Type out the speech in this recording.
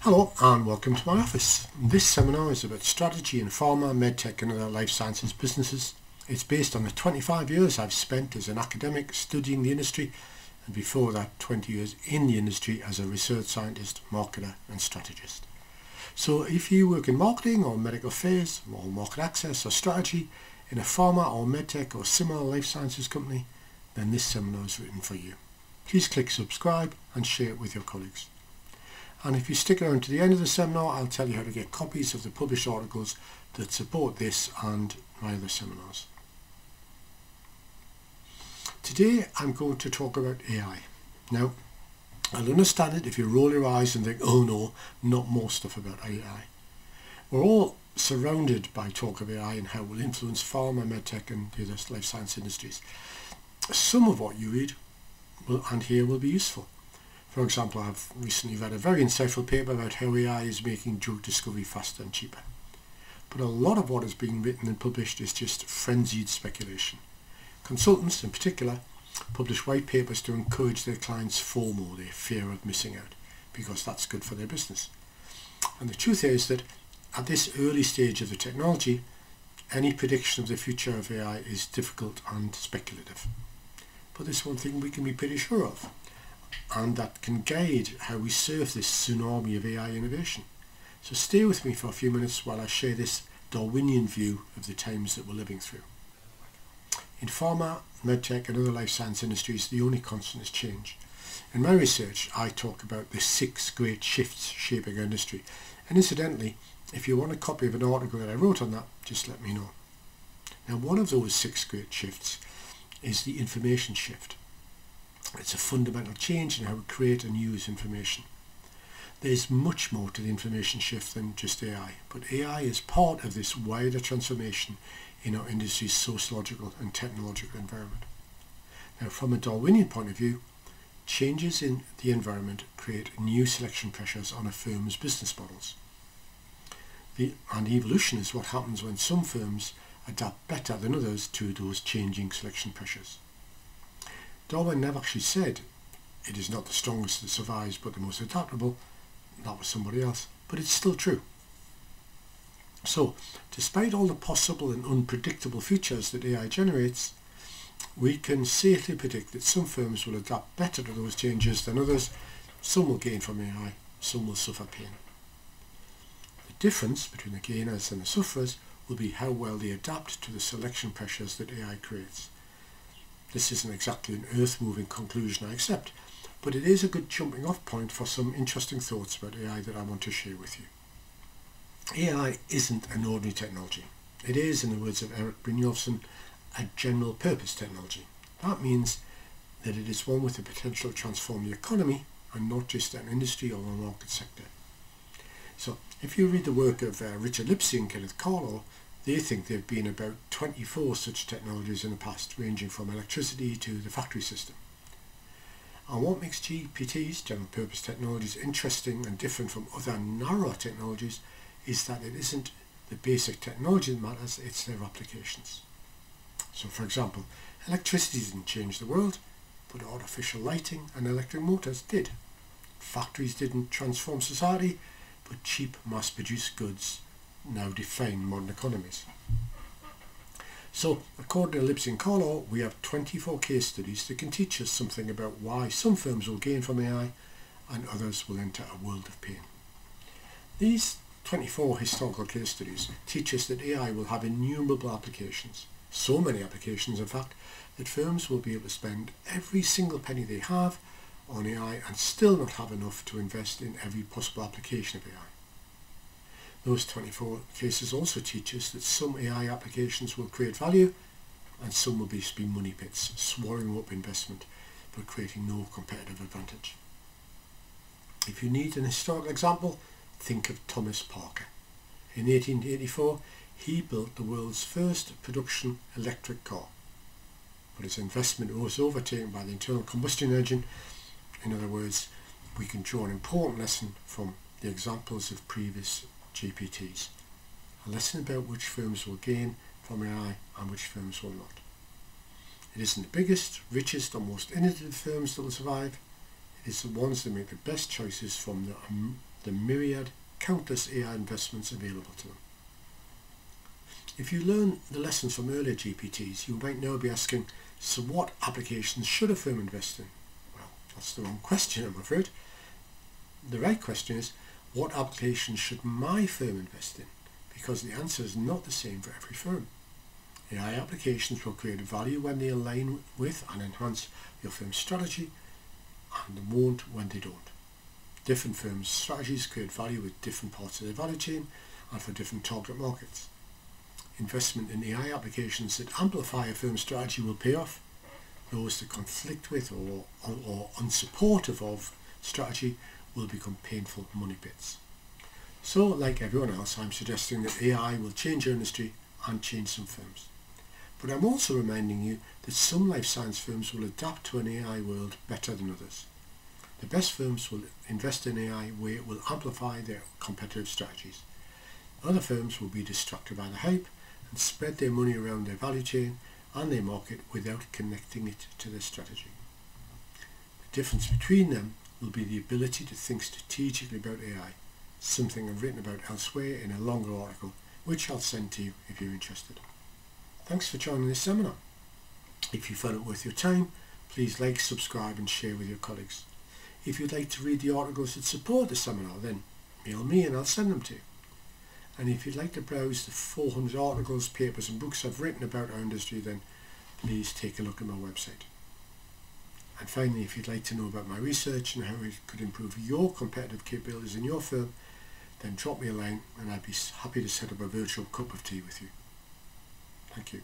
Hello and welcome to my office. This seminar is about strategy in pharma, medtech and other life sciences businesses. It's based on the 25 years I've spent as an academic studying the industry, and before that 20 years in the industry as a research scientist, marketer and strategist. So if you work in marketing or medical affairs or market access or strategy in a pharma or medtech or similar life sciences company, then this seminar is written for you. Please click subscribe and share it with your colleagues. And if you stick around to the end of the seminar, I'll tell you how to get copies of the published articles that support this and my other seminars. Today I'm going to talk about AI. Now, I'll understand it if you roll your eyes and think, oh no, not more stuff about AI. We're all surrounded by talk of AI and how it will influence pharma, medtech and the other life science industries. Some of what you read and hear will be useful. For example, I've recently read a very insightful paper about how AI is making drug discovery faster and cheaper. But a lot of what is being written and published is just frenzied speculation. Consultants, in particular, publish white papers to encourage their clients' FOMO, their fear of missing out, because that's good for their business. And the truth is that at this early stage of the technology, any prediction of the future of AI is difficult and speculative. But there's one thing we can be pretty sure of, and that can guide how we surf this tsunami of AI innovation. So stay with me for a few minutes while I share this Darwinian view of the times that we're living through. In pharma, medtech and other life science industries, the only constant is change. In my research, I talk about the 6 great shifts shaping our industry. And incidentally, if you want a copy of an article that I wrote on that, just let me know. Now, one of those 6 great shifts is the information shift. It's a fundamental change in how we create and use information. There's much more to the information shift than just AI, but AI is part of this wider transformation in our industry's sociological and technological environment. Now, from a Darwinian point of view, changes in the environment create new selection pressures on a firm's business models. And evolution is what happens when some firms adapt better than others to those changing selection pressures. Darwin never actually said it is not the strongest that survives but the most adaptable. That was somebody else, but it's still true. So, despite all the possible and unpredictable features that AI generates, we can safely predict that some firms will adapt better to those changes than others. Some will gain from AI, some will suffer pain. The difference between the gainers and the sufferers will be how well they adapt to the selection pressures that AI creates. This isn't exactly an earth-moving conclusion, I accept, but it is a good jumping off point for some interesting thoughts about AI that I want to share with you. AI isn't an ordinary technology. It is, in the words of Eric Brynjolfsson, a general purpose technology. That means that it is one with the potential to transform the economy and not just an industry or a market sector. So if you read the work of Richard Lipsey and Kenneth Carlo, they think there have been about 24 such technologies in the past, ranging from electricity to the factory system. And what makes GPTs, general purpose technologies, interesting and different from other narrow technologies is that it isn't the basic technology that matters, it's their applications. So for example, electricity didn't change the world, but artificial lighting and electric motors did. Factories didn't transform society, but cheap mass-produced goods now define modern economies. So, according to Lipsey and Carlo, we have 24 case studies that can teach us something about why some firms will gain from AI and others will enter a world of pain. These 24 historical case studies teach us that AI will have innumerable applications, so many applications in fact, that firms will be able to spend every single penny they have on AI and still not have enough to invest in every possible application of AI. Those 24 cases also teach us that some AI applications will create value and some will just be money pits, swallowing up investment but creating no competitive advantage. If you need an historical example, think of Thomas Parker. In 1884, he built the world's first production electric car, but his investment was overtaken by the internal combustion engine. In other words, we can draw an important lesson from the examples of previous GPTs. A lesson about which firms will gain from AI and which firms will not. It isn't the biggest, richest or most innovative firms that will survive. It is the ones that make the best choices from the myriad, countless AI investments available to them. If you learn the lessons from earlier GPTs, you might now be asking, so what applications should a firm invest in? Well, that's the wrong question, I'm afraid. The right question is, what applications should my firm invest in? Because the answer is not the same for every firm. AI applications will create value when they align with and enhance your firm's strategy, and won't when they don't. Different firms' strategies create value with different parts of their value chain and for different target markets. Investment in AI applications that amplify a firm's strategy will pay off. Those that conflict with or unsupportive of strategy will become painful money pits. So, like everyone else, I'm suggesting that AI will change your industry and change some firms. But I'm also reminding you that some life science firms will adapt to an AI world better than others. The best firms will invest in AI where it will amplify their competitive strategies. Other firms will be distracted by the hype and spread their money around their value chain and their market without connecting it to their strategy. The difference between them will be the ability to think strategically about AI, something I've written about elsewhere in a longer article, which I'll send to you if you're interested. Thanks for joining this seminar. If you found it worth your time, please like, subscribe and share with your colleagues. If you'd like to read the articles that support the seminar, then mail me and I'll send them to you. And if you'd like to browse the 400 articles, papers and books I've written about our industry, then please take a look at my website. And finally, if you'd like to know about my research and how it could improve your competitive capabilities in your firm, then drop me a line and I'd be happy to set up a virtual cup of tea with you. Thank you.